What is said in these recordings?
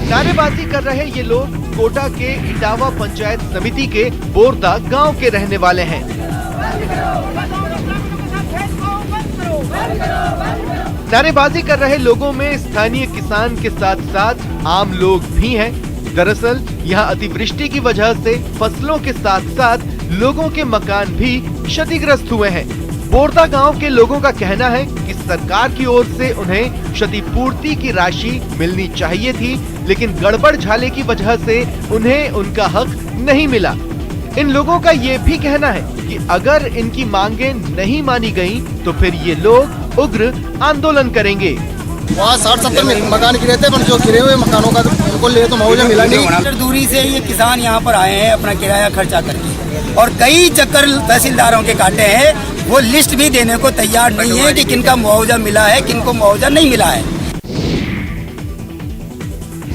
नारेबाजी कर रहे ये लोग कोटा के इटावा पंचायत समिति के बोरदा गांव के रहने वाले हैं। नारेबाजी कर रहे लोगों में स्थानीय किसान के साथ साथ आम लोग भी हैं। दरअसल यहाँ अतिवृष्टि की वजह से फसलों के साथ साथ लोगों के मकान भी क्षतिग्रस्त हुए हैं। बोरदा गांव के लोगों का कहना है कि सरकार की ओर से उन्हें क्षतिपूर्ति की राशि मिलनी चाहिए थी, लेकिन गड़बड़ झाले की वजह से उन्हें उनका हक नहीं मिला। इन लोगों का ये भी कहना है कि अगर इनकी मांगे नहीं मानी गयी तो फिर ये लोग उग्र आंदोलन करेंगे। वहाँ 60-70 मकान गिरे थे, पर जो गिरे हुए मकानों का उनको ले तो मुआवजा मिला नहीं। दूरी से ये किसान यहाँ पर आए हैं अपना किराया खर्चा करके, और कई चक्कर तहसीलदारों के काटे हैं। वो लिस्ट भी देने को तैयार नहीं है कि किनका मुआवजा मिला है, किनको मुआवजा नहीं मिला है।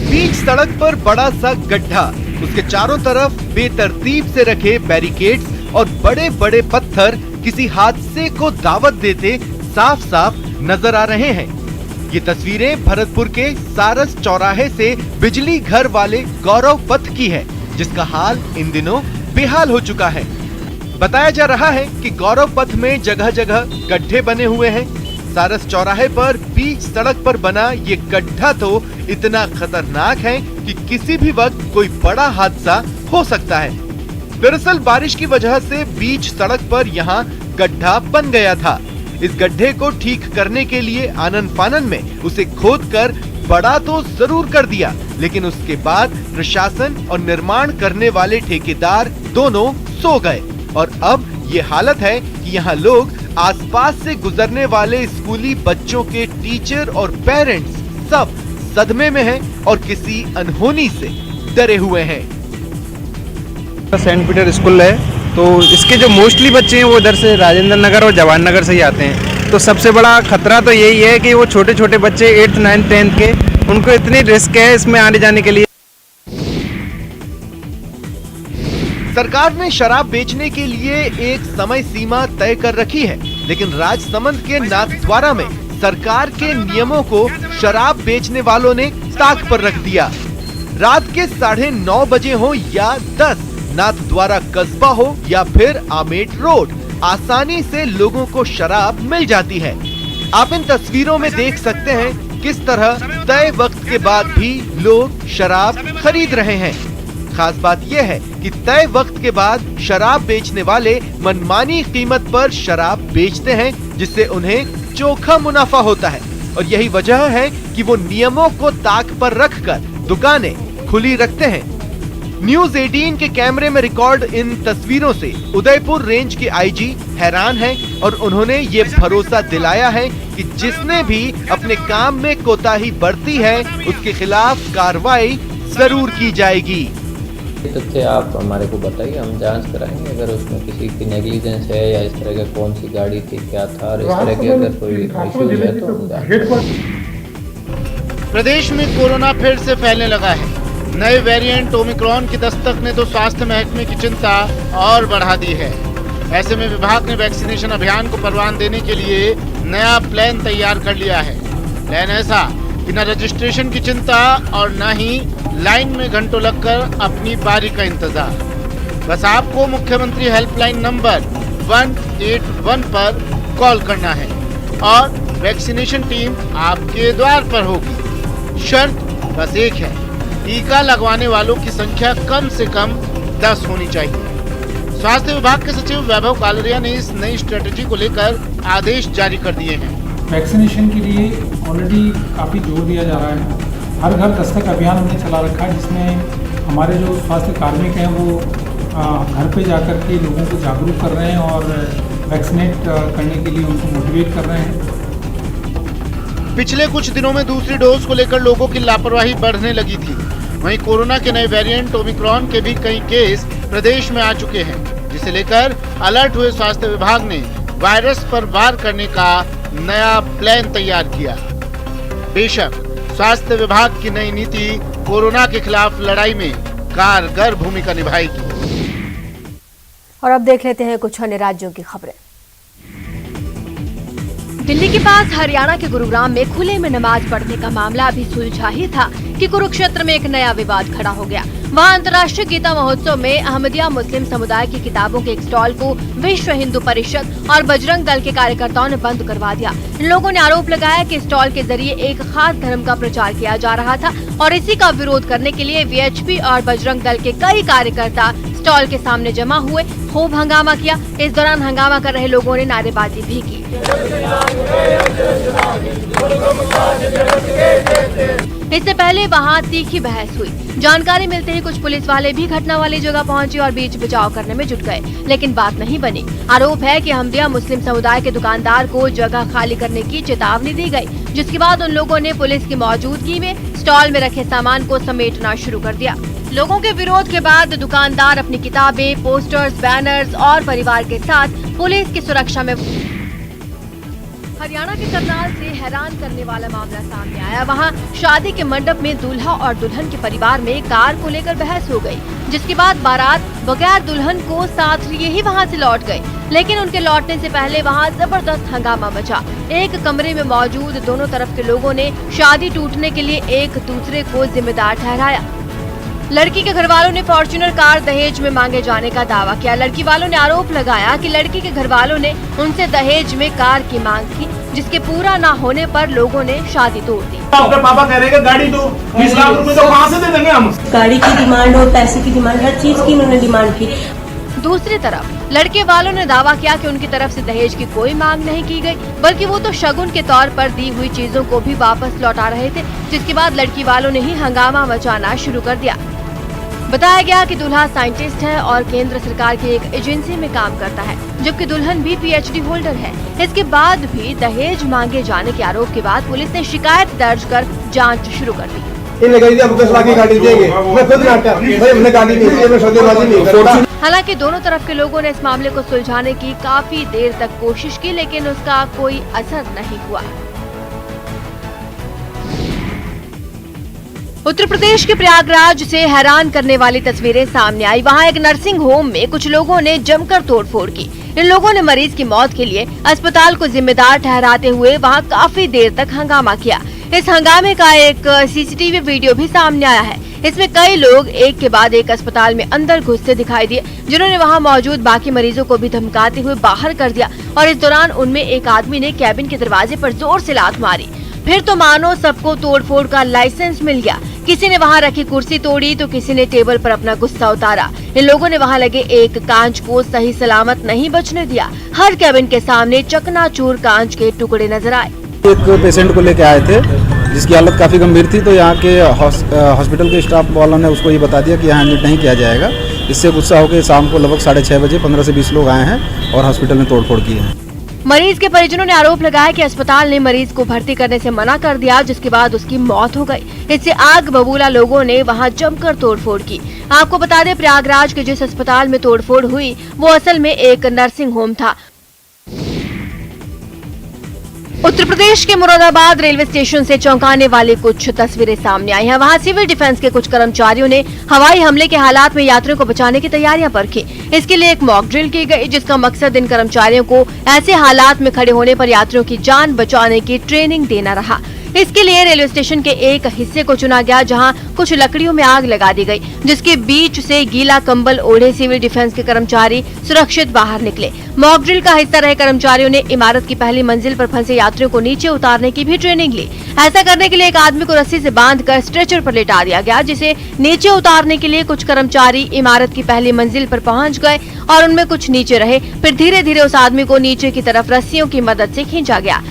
बीच सड़क पर बड़ा सा गड्ढा, उसके चारों तरफ बेतरतीब से रखे बैरिकेड्स और बड़े बड़े पत्थर किसी हादसे को दावत देते साफ साफ नजर आ रहे हैं। ये तस्वीरें भरतपुर के सारस चौराहे से बिजली घर वाले गौरव पथ की है, जिसका हाल इन दिनों बेहाल हो चुका है। बताया जा रहा है कि गौरव पथ में जगह जगह गड्ढे बने हुए हैं। सारस चौराहे पर बीच सड़क पर बना ये गड्ढा तो इतना खतरनाक है कि किसी भी वक्त कोई बड़ा हादसा हो सकता है। दरअसल बारिश की वजह से बीच सड़क पर यहाँ गड्ढा बन गया था। इस गड्ढे को ठीक करने के लिए आनन फानन में उसे खोदकर बड़ा तो जरूर कर दिया, लेकिन उसके बाद प्रशासन और निर्माण करने वाले ठेकेदार दोनों सो गए और अब ये हालत है कि यहाँ लोग आसपास से गुजरने वाले स्कूली बच्चों के टीचर और पेरेंट्स सब सदमे में हैं और किसी अनहोनी से डरे हुए हैं। सेंट पीटर स्कूल है, तो इसके जो मोस्टली बच्चे हैं वो इधर से राजेंद्र नगर और जवान नगर से ही आते हैं। तो सबसे बड़ा खतरा तो यही है कि वो छोटे छोटे बच्चे 8th 9th 10th के, उनको इतनी रिस्क है इसमें आने जाने के लिए। सरकार ने शराब बेचने के लिए एक समय सीमा तय कर रखी है, लेकिन राजसमंद के नाथद्वारा में सरकार के नियमों को शराब बेचने वालों ने ताक पर रख दिया। रात के 9:30 बजे हो या 10, नाथद्वारा कस्बा हो या फिर आमेट रोड, आसानी से लोगों को शराब मिल जाती है। आप इन तस्वीरों में देख सकते हैं किस तरह तय वक्त के बाद भी लोग शराब खरीद रहे हैं। खास बात यह है कि तय वक्त के बाद शराब बेचने वाले मनमानी कीमत पर शराब बेचते हैं, जिससे उन्हें चोखा मुनाफा होता है। और यही वजह है कि वो नियमों को ताक पर रखकर दुकानें खुली रखते हैं। न्यूज़ 18 के कैमरे में रिकॉर्ड इन तस्वीरों से उदयपुर रेंज के आईजी हैरान हैं और उन्होंने ये भरोसा दिलाया है कि जिसने भी अपने काम में कोताही बरती है उसके खिलाफ कार्रवाई जरूर की जाएगी। तथ्य आप हमारे को बताइए, हम जांच कराएंगे। अगर उसमें किसी की नेग्लिजेंस है या इस तरह का कौन सी गाड़ी थी, क्या था, और इस तरह के अगर कोई इश्यूज है तो प्रदेश में कोरोना फिर से फैलने लगा है। नए वेरिएंट ओमिक्रॉन की दस्तक ने तो स्वास्थ्य महकमे की चिंता और बढ़ा दी है। ऐसे में विभाग ने वैक्सीनेशन अभियान को परवान देने के लिए नया प्लान तैयार कर लिया है। प्लान ऐसा कि न रजिस्ट्रेशन की चिंता और न ही लाइन में घंटों लगकर अपनी बारी का इंतजार। बस आपको मुख्यमंत्री हेल्पलाइन नंबर 181 पर कॉल करना है और वैक्सीनेशन टीम आपके द्वार पर होगी। शर्त बस एक है, टीका लगवाने वालों की संख्या कम से कम 10 होनी चाहिए। स्वास्थ्य विभाग के सचिव वैभव कालरिया ने इस नई स्ट्रेटेजी को लेकर आदेश जारी कर दिए हैं। वैक्सीनेशन के लिए ऑलरेडी काफ़ी जोर दिया जा रहा है। हर घर दस्तक अभियान हमने चला रखा है, जिसमें हमारे जो स्वास्थ्य कार्मिक हैं वो घर पे जाकर के लोगों को जागरूक कर रहे हैं और वैक्सीनेट करने के लिए उनको मोटिवेट कर रहे हैं। पिछले कुछ दिनों में दूसरी डोज को लेकर लोगों की लापरवाही बढ़ने लगी थी। वहीं कोरोना के नए वेरिएंट ओमिक्रॉन के भी कई केस प्रदेश में आ चुके हैं, जिसे लेकर अलर्ट हुए स्वास्थ्य विभाग ने वायरस पर वार करने का नया प्लान तैयार किया। बेशक स्वास्थ्य विभाग की नई नीति कोरोना के खिलाफ लड़ाई में कारगर भूमिका निभाएगी। और अब देख लेते हैं कुछ अन्य राज्यों की खबरें। दिल्ली के पास हरियाणा के गुरुग्राम में खुले में नमाज पढ़ने का मामला अभी सुलझा ही था कि कुरुक्षेत्र में एक नया विवाद खड़ा हो गया। वहां अंतर्राष्ट्रीय गीता महोत्सव में अहमदिया मुस्लिम समुदाय की किताबों के एक स्टॉल को विश्व हिंदू परिषद और बजरंग दल के कार्यकर्ताओं ने बंद करवा दिया। इन लोगों ने आरोप लगाया कि स्टॉल के जरिए एक खास धर्म का प्रचार किया जा रहा था और इसी का विरोध करने के लिए वीएचपी और बजरंग दल के कई कार्यकर्ता स्टॉल के सामने जमा हुए, खूब हंगामा किया। इस दौरान हंगामा कर रहे लोगों ने नारेबाजी भी की। इससे पहले वहां तीखी बहस हुई। जानकारी मिलते ही कुछ पुलिस वाले भी घटना वाली जगह पहुंचे और बीच बचाव करने में जुट गए, लेकिन बात नहीं बनी। आरोप है कि अहमदिया मुस्लिम समुदाय के दुकानदार को जगह खाली करने की चेतावनी दी गई, जिसके बाद उन लोगों ने पुलिस की मौजूदगी में स्टॉल में रखे सामान को समेटना शुरू कर दिया। लोगों के विरोध के बाद दुकानदार अपनी किताबें, पोस्टर्स, बैनर्स और परिवार के साथ पुलिस की सुरक्षा में। हरियाणा के करनाल से हैरान करने वाला मामला सामने आया। वहां शादी के मंडप में दूल्हा और दुल्हन के परिवार में कार को लेकर बहस हो गई, जिसके बाद बारात बगैर दुल्हन को साथ लिए ही वहां से लौट गए। लेकिन उनके लौटने से पहले वहां जबरदस्त हंगामा मचा। एक कमरे में मौजूद दोनों तरफ के लोगों ने शादी टूटने के लिए एक दूसरे को जिम्मेदार ठहराया। लड़की के घर वालों ने फॉर्च्यूनर कार दहेज में मांगे जाने का दावा किया। लड़की वालों ने आरोप लगाया कि लड़की के घर वालों ने उनसे दहेज में कार की मांग की, जिसके पूरा न होने पर लोगों ने शादी तोड़ दी। आपके पापा कह रहे हैं कि गाड़ी दो, 20 लाख रुपए तो कहाँ से दे देंगे हम? गाड़ी की डिमांड और पैसे की डिमांड, हर चीज की उन्होंने डिमांड की। दूसरी तरफ लड़के वालों ने दावा किया कि उनकी तरफ से दहेज की कोई मांग नहीं की गई, बल्कि वो तो शगुन के तौर पर दी हुई चीजों को भी वापस लौटा रहे थे, जिसके बाद लड़की वालों ने ही हंगामा मचाना शुरू कर दिया। बताया गया कि दूल्हा साइंटिस्ट है और केंद्र सरकार की एक एजेंसी में काम करता है, जबकि दुल्हन भी पीएचडी होल्डर है। इसके बाद भी दहेज मांगे जाने के आरोप के बाद पुलिस ने शिकायत दर्ज कर जांच शुरू कर दी। हालांकि दोनों तरफ के लोगों ने इस मामले को सुलझाने की काफी देर तक कोशिश की, लेकिन उसका कोई असर नहीं हुआ। उत्तर प्रदेश के प्रयागराज से हैरान करने वाली तस्वीरें सामने आई। वहां एक नर्सिंग होम में कुछ लोगों ने जमकर तोड़फोड़ की। इन लोगों ने मरीज की मौत के लिए अस्पताल को जिम्मेदार ठहराते हुए वहां काफी देर तक हंगामा किया। इस हंगामे का एक सीसीटीवी वीडियो भी सामने आया है। इसमें कई लोग एक के बाद एक अस्पताल में अंदर घुसते दिखाई दिए, जिन्होंने वहां मौजूद बाकी मरीजों को भी धमकाते हुए बाहर कर दिया और इस दौरान उनमें एक आदमी ने कैबिन के दरवाजे पर जोर से लात मारी। फिर तो मानो सबको तोड़फोड़ का लाइसेंस मिल गया। किसी ने वहां रखी कुर्सी तोड़ी तो किसी ने टेबल पर अपना गुस्सा उतारा। इन लोगों ने वहां लगे एक कांच को सही सलामत नहीं बचने दिया। हर कैबिन के सामने चकनाचूर कांच के टुकड़े नजर आए। एक पेशेंट को लेके आए थे जिसकी हालत काफी गंभीर थी, तो यहाँ के हॉस्पिटल के स्टाफ वालों ने उसको ये बता दिया कि यहाँ एडमिट नहीं किया जाएगा। इससे गुस्सा होकर शाम को लगभग 6:30 बजे 15 से 20 लोग आए हैं और हॉस्पिटल में तोड़फोड़ की है। मरीज के परिजनों ने आरोप लगाया कि अस्पताल ने मरीज को भर्ती करने से मना कर दिया, जिसके बाद उसकी मौत हो गई। इससे आग बबूला लोगों ने वहां जमकर तोड़फोड़ की। आपको बता दें, प्रयागराज के जिस अस्पताल में तोड़फोड़ हुई वो असल में एक नर्सिंग होम था। उत्तर प्रदेश के मुरादाबाद रेलवे स्टेशन से चौंकाने वाली कुछ तस्वीरें सामने आई हैं। वहां सिविल डिफेंस के कुछ कर्मचारियों ने हवाई हमले के हालात में यात्रियों को बचाने की तैयारियां परखी। इसके लिए एक मॉक ड्रिल की गई, जिसका मकसद इन कर्मचारियों को ऐसे हालात में खड़े होने पर यात्रियों की जान बचाने की ट्रेनिंग देना रहा। इसके लिए रेलवे स्टेशन के एक हिस्से को चुना गया, जहां कुछ लकड़ियों में आग लगा दी गई, जिसके बीच से गीला कंबल ओढ़े सिविल डिफेंस के कर्मचारी सुरक्षित बाहर निकले। मॉक ड्रिल का हिस्सा रहे कर्मचारियों ने इमारत की पहली मंजिल पर फंसे यात्रियों को नीचे उतारने की भी ट्रेनिंग ली। ऐसा करने के लिए एक आदमी को रस्सी से बांधकर स्ट्रेचर पर लेटा दिया गया, जिसे नीचे उतारने के लिए कुछ कर्मचारी इमारत की पहली मंजिल पर पहुंच गए और उनमें कुछ नीचे रहे। फिर धीरे धीरे उस आदमी को नीचे की तरफ रस्सियों की मदद से खींचा गया।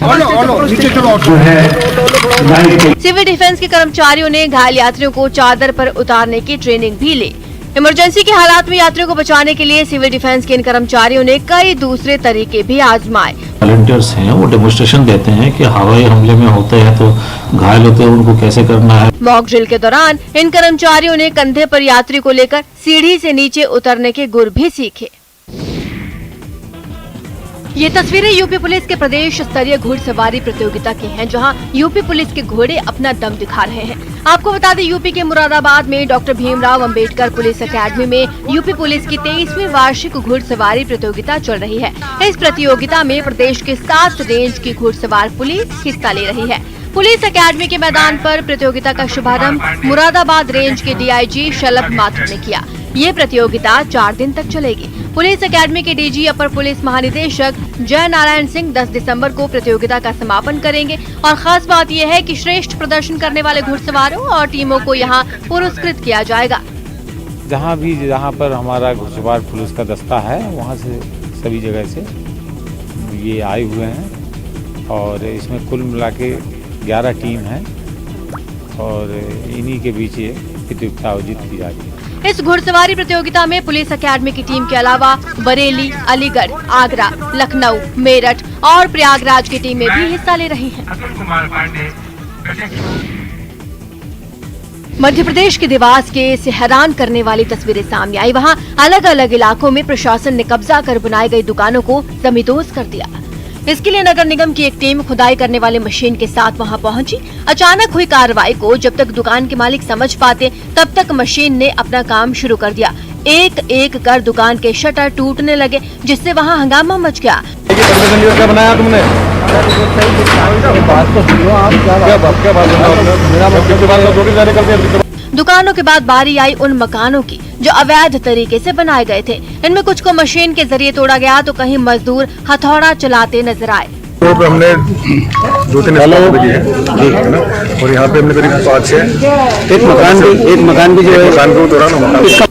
सिविल डिफेंस के कर्मचारियों ने घायल यात्रियों को चादर पर उतारने की ट्रेनिंग भी ली। इमरजेंसी के हालात में यात्रियों को बचाने के लिए सिविल डिफेंस के इन कर्मचारियों ने कई दूसरे तरीके भी आजमाए। वॉलंटियर्स हैं, वो डेमोन्स्ट्रेशन देते हैं कि हवाई हमले में होते हैं तो घायल होते हैं, उनको कैसे करना है। मॉक ड्रिल के दौरान इन कर्मचारियों ने कंधे पर यात्री को लेकर सीढ़ी से नीचे उतरने के गुर भी सीखे। ये तस्वीरें यूपी पुलिस के प्रदेश स्तरीय घुड़सवारी प्रतियोगिता की हैं, जहां यूपी पुलिस के घोड़े अपना दम दिखा रहे हैं। आपको बता दें, यूपी के मुरादाबाद में doctor Bhimrao Ambedkar police academy में यूपी पुलिस की 23वीं वार्षिक घुड़सवारी प्रतियोगिता चल रही है। इस प्रतियोगिता में प्रदेश के 7 रेंज की घुड़सवार पुलिस हिस्सा ले रही है। पुलिस एकेडमी के मैदान पर प्रतियोगिता का शुभारंभ मुरादाबाद रेंज के डीआईजी शलभ माथुर ने किया। ये प्रतियोगिता 4 दिन तक चलेगी। पुलिस एकेडमी के डीजी अपर पुलिस महानिदेशक जय नारायण सिंह 10 दिसंबर को प्रतियोगिता का समापन करेंगे और खास बात यह है कि श्रेष्ठ प्रदर्शन करने वाले घुड़सवारों और टीमों को यहाँ पुरस्कृत किया जाएगा। जहाँ पर हमारा घुड़सवार पुलिस का दस्ता है, वहाँ से सभी जगह से ये आए हुए हैं और इसमें कुल मिला के 11 टीम है और इन्हीं के बीच ये प्रतियोगिता आयोजित की जा रही है। इस घुड़सवारी प्रतियोगिता में पुलिस एकेडमी की टीम के अलावा बरेली, अलीगढ़, आगरा, लखनऊ, मेरठ और प्रयागराज की टीमें भी हिस्सा ले रही हैं। मध्य प्रदेश के देवास के से हैरान करने वाली तस्वीरें सामने आई। वहां अलग अलग इलाकों में प्रशासन ने कब्जा कर बनाई गई दुकानों को जमींदोज कर दिया। इसके लिए नगर निगम की एक टीम खुदाई करने वाले मशीन के साथ वहां पहुंची। अचानक हुई कार्रवाई को जब तक दुकान के मालिक समझ पाते, तब तक मशीन ने अपना काम शुरू कर दिया। एक एक कर दुकान के शटर टूटने लगे, जिससे वहां हंगामा मच गया। क्या बनाया तुमने? दुकानों के बाद बारी आई उन मकानों की जो अवैध तरीके से बनाए गए थे। इनमें कुछ को मशीन के जरिए तोड़ा गया तो कहीं मजदूर हथौड़ा चलाते नजर आए। तो हमने 2-3 बजे है ना, और यहाँ पे हमने करीब 5-6 एक मकान भी जो है मकान को तोड़ा।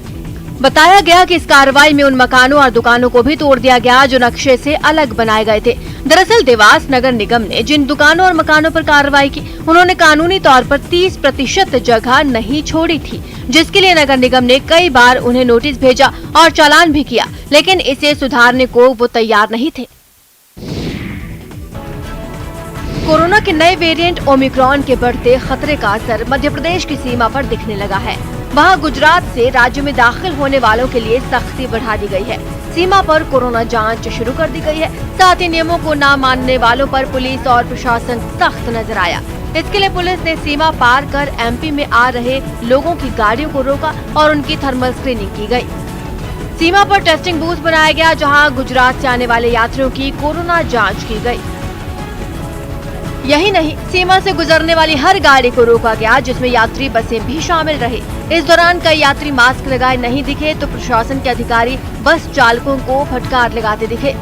बताया गया कि इस कार्रवाई में उन मकानों और दुकानों को भी तोड़ दिया गया जो नक्शे से अलग बनाए गए थे। दरअसल देवास नगर निगम ने जिन दुकानों और मकानों पर कार्रवाई की, उन्होंने कानूनी तौर पर 30% जगह नहीं छोड़ी थी, जिसके लिए नगर निगम ने कई बार उन्हें नोटिस भेजा और चालान भी किया, लेकिन इसे सुधारने को वो तैयार नहीं थे। कोरोना के नए वेरिएंट ओमिक्रॉन के बढ़ते खतरे का असर मध्य प्रदेश की सीमा पर दिखने लगा है। वहां गुजरात से राज्य में दाखिल होने वालों के लिए सख्ती बढ़ा दी गई है। सीमा पर कोरोना जांच शुरू कर दी गई है। साथ ही नियमों को न मानने वालों पर पुलिस और प्रशासन सख्त नजर आया। इसके लिए पुलिस ने सीमा पार कर एमपी में आ रहे लोगों की गाड़ियों को रोका और उनकी थर्मल स्क्रीनिंग की गई। सीमा पर टेस्टिंग बूथ बनाया गया, जहाँ गुजरात से आने वाले यात्रियों की कोरोना जाँच की गयी। यही नहीं, सीमा से गुजरने वाली हर गाड़ी को रोका गया, जिसमें यात्री बसें भी शामिल रहे। इस दौरान कई यात्री मास्क लगाए नहीं दिखे तो प्रशासन के अधिकारी बस चालकों को फटकार लगाते दिखे।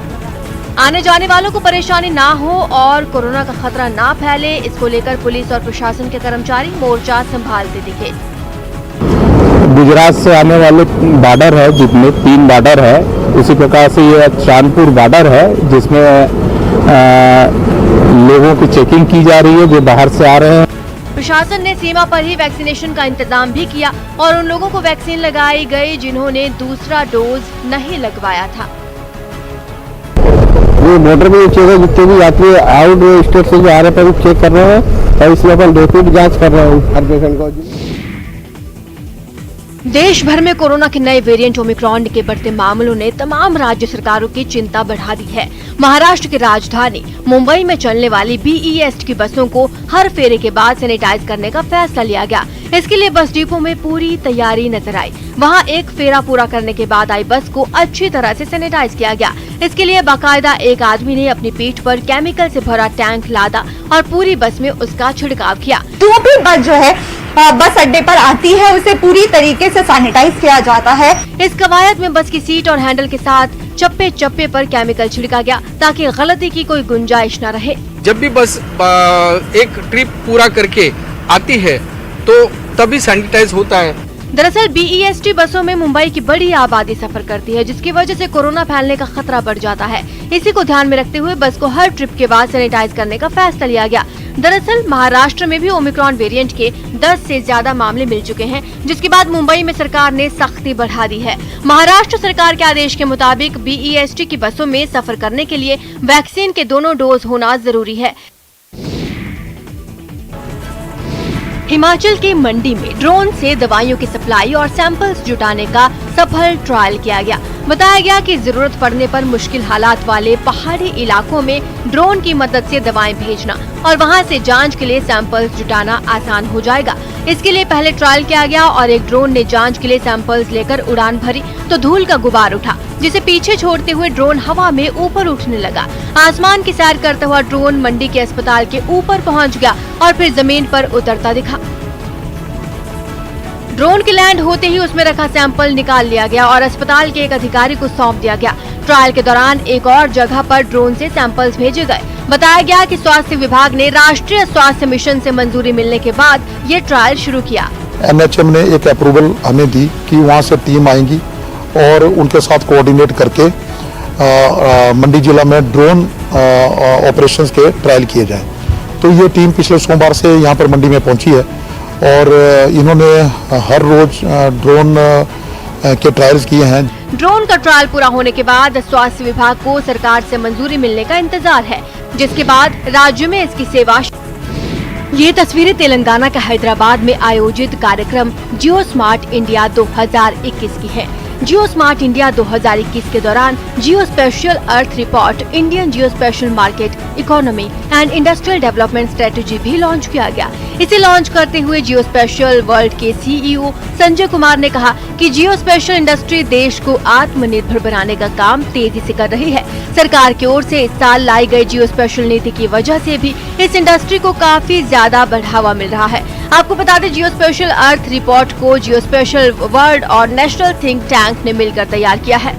आने जाने वालों को परेशानी ना हो और कोरोना का खतरा ना फैले, इसको लेकर पुलिस और प्रशासन के कर्मचारी मोर्चा संभालते दिखे। गुजरात से आने वाले बॉर्डर है, जिसमें 3 बॉर्डर है, उसी प्रकार से ये चांदपुर बॉर्डर है, जिसमें लोगों की चेकिंग की जा रही है जो बाहर से आ रहे हैं। प्रशासन ने सीमा पर ही वैक्सीनेशन का इंतजाम भी किया और उन लोगों को वैक्सीन लगाई गई जिन्होंने दूसरा डोज नहीं लगवाया था। ये बॉर्डर में चेक, जितने भी यात्री आउट स्टेट से जो आ रहे हैं चेक कर रहे हैं और इसमें अपन रैपिड जांच कर रहे हैं हर पेशेंट को। देश भर में कोरोना के नए वेरिएंट ओमिक्रॉन के बढ़ते मामलों ने तमाम राज्य सरकारों की चिंता बढ़ा दी है। महाराष्ट्र की राजधानी मुंबई में चलने वाली BEST की बसों को हर फेरे के बाद सैनिटाइज करने का फैसला लिया गया। इसके लिए बस डिपो में पूरी तैयारी नजर आई। वहां एक फेरा पूरा करने के बाद आई बस को अच्छी तरह से सैनिटाइज किया गया। इसके लिए बाकायदा एक आदमी ने अपनी पीठ पर केमिकल से भरा टैंक लादा और पूरी बस में उसका छिड़काव किया। जो भी बस जो है बस अड्डे पर आती है उसे पूरी तरीके से सैनिटाइज किया जाता है। इस कवायद में बस की सीट और हैंडल के साथ चप्पे चप्पे पर केमिकल छिड़का गया ताकि गलती की कोई गुंजाइश न रहे। जब भी बस एक ट्रिप पूरा करके आती है तो तभी सैनिटाइज होता है। दरअसल BEST बसों में मुंबई की बड़ी आबादी सफर करती है, जिसकी वजह से कोरोना फैलने का खतरा बढ़ जाता है। इसी को ध्यान में रखते हुए बस को हर ट्रिप के बाद सैनिटाइज करने का फैसला लिया गया। दरअसल महाराष्ट्र में भी ओमिक्रॉन वेरिएंट के 10 से ज्यादा मामले मिल चुके हैं, जिसके बाद मुंबई में सरकार ने सख्ती बढ़ा दी है। महाराष्ट्र सरकार के आदेश के मुताबिक BEST की बसों में सफर करने के लिए वैक्सीन के दोनों डोज होना जरूरी है। हिमाचल की मंडी में ड्रोन से दवाइयों की सप्लाई और सैंपल्स जुटाने का सफल ट्रायल किया गया। बताया गया कि जरूरत पड़ने पर मुश्किल हालात वाले पहाड़ी इलाकों में ड्रोन की मदद से दवाएं भेजना और वहां से जांच के लिए सैंपल्स जुटाना आसान हो जाएगा। इसके लिए पहले ट्रायल किया गया और एक ड्रोन ने जांच के लिए सैंपल्स लेकर उड़ान भरी तो धूल का गुबार उठा, जिसे पीछे छोड़ते हुए ड्रोन हवा में ऊपर उठने लगा। आसमान की सैर करता हुआ ड्रोन मंडी के अस्पताल के ऊपर पहुंच गया और फिर जमीन पर उतरता दिखा। ड्रोन के लैंड होते ही उसमें रखा सैंपल निकाल लिया गया और अस्पताल के एक अधिकारी को सौंप दिया गया। ट्रायल के दौरान एक और जगह पर ड्रोन से सैंपल्स भेजे गए। बताया गया कि स्वास्थ्य विभाग ने राष्ट्रीय स्वास्थ्य मिशन से मंजूरी मिलने के बाद ये ट्रायल शुरू किया। NHM ने एक अप्रूवल हमें दी कि वहाँ से टीम आएंगी और उनके साथ कोऑर्डिनेट करके मंडी जिला में ड्रोन ऑपरेशंस के ट्रायल किए जाएं। तो ये टीम पिछले सोमवार से यहाँ पर मंडी में पहुंची है और इन्होंने हर रोज ड्रोन के ट्रायल्स किए हैं। ड्रोन का ट्रायल पूरा होने के बाद स्वास्थ्य विभाग को सरकार से मंजूरी मिलने का इंतजार है, जिसके बाद राज्य में इसकी सेवा। ये तस्वीरें तेलंगाना के हैदराबाद में आयोजित कार्यक्रम जियो स्मार्ट इंडिया 2021 की है। जियो स्मार्ट इंडिया 2021 के दौरान जियो स्पेशल अर्थ report, Indian geospatial market, economy and industrial development strategy भी लॉन्च किया गया। इसे लॉन्च करते हुए जियो स्पेशल वर्ल्ड के CEO संजय कुमार ने कहा कि जियो स्पेशल इंडस्ट्री देश को आत्मनिर्भर बनाने का काम तेजी से कर रही है। सरकार की ओर से इस साल लाई गई जियो स्पेशल नीति की वजह से भी इस इंडस्ट्री को काफी ज्यादा बढ़ावा मिल रहा है। आपको बता दें, जियो स्पेशल अर्थ रिपोर्ट को जियो स्पेशल वर्ल्ड और नेशनल थिंक टैंक ने मिलकर तैयार किया है।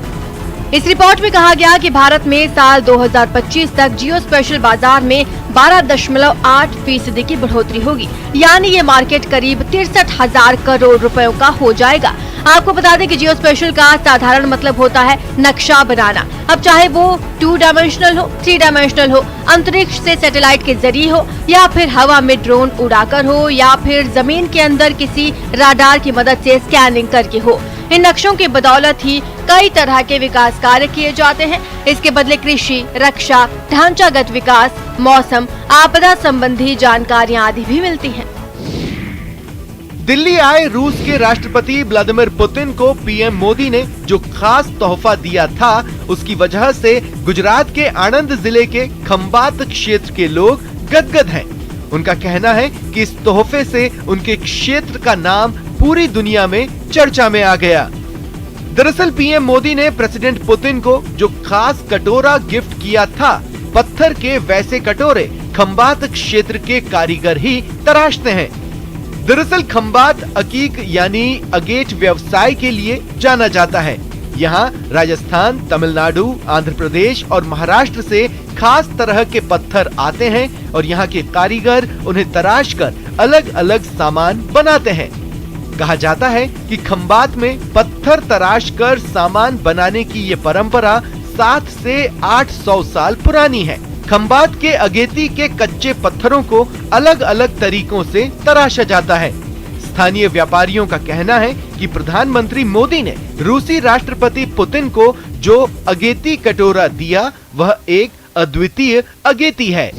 इस रिपोर्ट में कहा गया कि भारत में साल 2025 तक जियो स्पेशल बाजार में 12.8% की बढ़ोतरी होगी, यानी ये मार्केट करीब 63,000 करोड़ रुपयों का हो जाएगा। आपको बता दें कि जियो स्पेशल का साधारण मतलब होता है नक्शा बनाना। अब चाहे वो 2 डायमेंशनल हो, 3 डायमेंशनल हो, अंतरिक्ष से सैटेलाइट के जरिए हो या फिर हवा में ड्रोन उड़ाकर हो या फिर जमीन के अंदर किसी राडार की मदद से स्कैनिंग करके हो। इन नक्शों की बदौलत ही कई तरह के विकास कार्य किए जाते हैं। इसके बदले कृषि, रक्षा, ढांचागत विकास, मौसम, आपदा संबंधी जानकारियां आदि भी मिलती हैं। दिल्ली आए रूस के राष्ट्रपति व्लादिमीर पुतिन को PM मोदी ने जो खास तोहफा दिया था, उसकी वजह से गुजरात के आणंद जिले के खंबात क्षेत्र के लोग गदगद हैं। उनका कहना है कि इस तोहफे से उनके क्षेत्र का नाम पूरी दुनिया में चर्चा में आ गया। दरअसल PM मोदी ने प्रेसिडेंट पुतिन को जो खास कटोरा गिफ्ट किया था, पत्थर के वैसे कटोरे खंबात क्षेत्र के कारीगर ही तराशते हैं। दरअसल खंबात अकीक यानी अगेट व्यवसाय के लिए जाना जाता है। यहाँ राजस्थान, तमिलनाडु, आंध्र प्रदेश और महाराष्ट्र से खास तरह के पत्थर आते हैं और यहाँ के कारीगर उन्हें तराश कर अलग अलग सामान बनाते हैं। कहा जाता है कि खंबात में पत्थर तराश कर सामान बनाने की ये परंपरा 7 से 800 साल पुरानी है। खंबात के अगेती के कच्चे पत्थरों को अलग अलग तरीकों से तराशा जाता है। स्थानीय व्यापारियों का कहना है कि प्रधानमंत्री मोदी ने रूसी राष्ट्रपति पुतिन को जो अगेती कटोरा दिया, वह एक अद्वितीय अगेती है।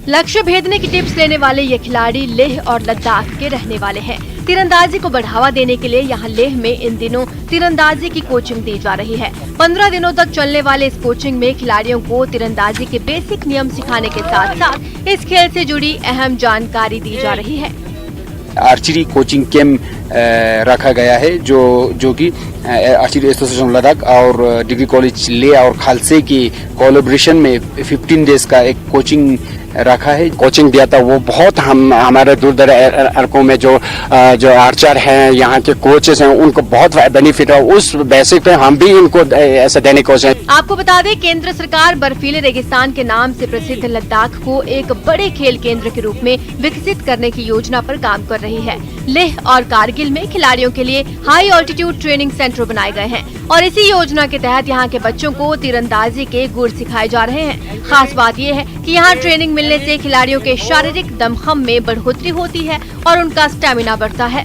लक्ष्य भेदने की टिप्स लेने वाले ये खिलाड़ी लेह और लद्दाख के रहने वाले हैं। तीरंदाजी को बढ़ावा देने के लिए यहाँ लेह में इन दिनों तीरंदाजी की कोचिंग दी जा रही है। 15 दिनों तक चलने वाले इस कोचिंग में खिलाड़ियों को तीरंदाजी के बेसिक नियम सिखाने के साथ साथ इस खेल से जुड़ी अहम जानकारी दी जा रही है। आर्चरी कोचिंग कैंप रखा गया है जो कि आर्चरी एसोसिएशन लद्दाख और डिग्री कॉलेज ले और खालसे की कोलैबोरेशन में 15 डेज का एक कोचिंग रखा है। कोचिंग दिया था वो बहुत हमारे दूर दराज इलाकों में जो आर्चर हैं, यहाँ के कोचेस हैं, उनको बहुत बेनिफिट है। उस बेसिक पे हम भी इनको ऐसा देने को है। आपको बता दें, केंद्र सरकार बर्फीले रेगिस्तान के नाम से प्रसिद्ध लद्दाख को एक बड़े खेल केंद्र के रूप में विकसित करने की योजना पर काम कर रही है। लेह और कारगिल में खिलाड़ियों के लिए हाई ऑल्टीट्यूड ट्रेनिंग सेंटर बनाए गए हैं और इसी योजना के तहत यहाँ के बच्चों को तीरंदाजी के गुर सिखाए जा रहे हैं। खास बात ये है कि यहाँ ट्रेनिंग मिलने से खिलाड़ियों के शारीरिक दमखम में बढ़ोतरी होती है और उनका स्टेमिना बढ़ता है।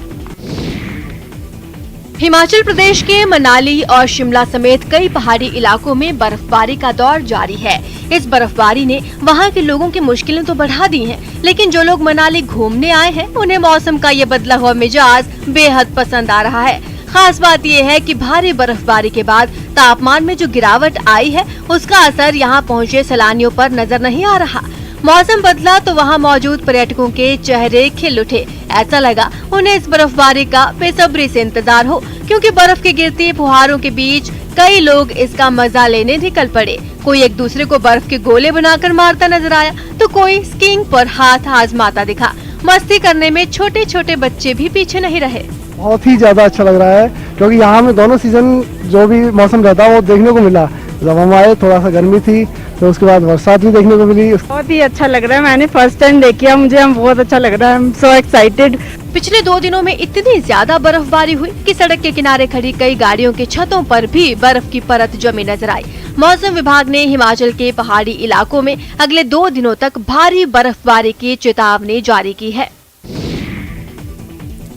हिमाचल प्रदेश के मनाली और शिमला समेत कई पहाड़ी इलाकों में बर्फबारी का दौर जारी है। इस बर्फबारी ने वहां के लोगों की मुश्किलें तो बढ़ा दी हैं, लेकिन जो लोग मनाली घूमने आए हैं उन्हें मौसम का ये बदला हुआ मिजाज बेहद पसंद आ रहा है। खास बात यह है कि भारी बर्फबारी के बाद तापमान में जो गिरावट आई है उसका असर यहाँ पहुँचे सैलानियों पर नजर नहीं आ रहा। मौसम बदला तो वहाँ मौजूद पर्यटकों के चेहरे खिल उठे। ऐसा लगा उन्हें इस बर्फबारी का बेसब्री से इंतजार हो, क्योंकि बर्फ के गिरती फुहारों के बीच कई लोग इसका मजा लेने निकल पड़े। कोई एक दूसरे को बर्फ के गोले बनाकर मारता नजर आया तो कोई स्कीइंग पर हाथ आजमाता दिखा। मस्ती करने में छोटे छोटे बच्चे भी पीछे नहीं रहे। बहुत ही ज्यादा अच्छा लग रहा है, क्योंकि यहाँ में दोनों सीजन जो भी मौसम रहता है वो देखने को मिला। जब हम आए थोड़ा सा गर्मी थी, तो उसके बाद बरसात भी देखने को मिली। बहुत ही अच्छा लग रहा है, मैंने फर्स्ट टाइम देखा, मुझे बहुत अच्छा लग रहा है। I am so excited. पिछले 2 दिनों में इतनी ज्यादा बर्फबारी हुई कि सड़क के किनारे खड़ी कई गाड़ियों के छतों पर भी बर्फ की परत जमी नजर आई। मौसम विभाग ने हिमाचल के पहाड़ी इलाकों में अगले 2 दिनों तक भारी बर्फबारी की चेतावनी जारी की है।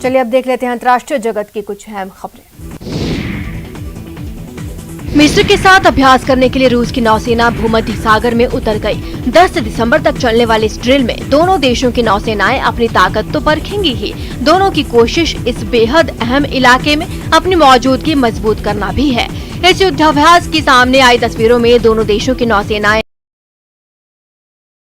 चलिए अब देख लेते हैं अंतर्राष्ट्रीय जगत की कुछ अहम खबरें। मिस्र के साथ अभ्यास करने के लिए रूस की नौसेना भूमध्य सागर में उतर गई। 10 दिसंबर तक चलने वाले इस ड्रिल में दोनों देशों की नौसेनाएं अपनी ताकत तो परखेंगी ही, दोनों की कोशिश इस बेहद अहम इलाके में अपनी मौजूदगी मजबूत करना भी है। इस युद्धाभ्यास की सामने आई तस्वीरों में दोनों देशों की नौसेनाएं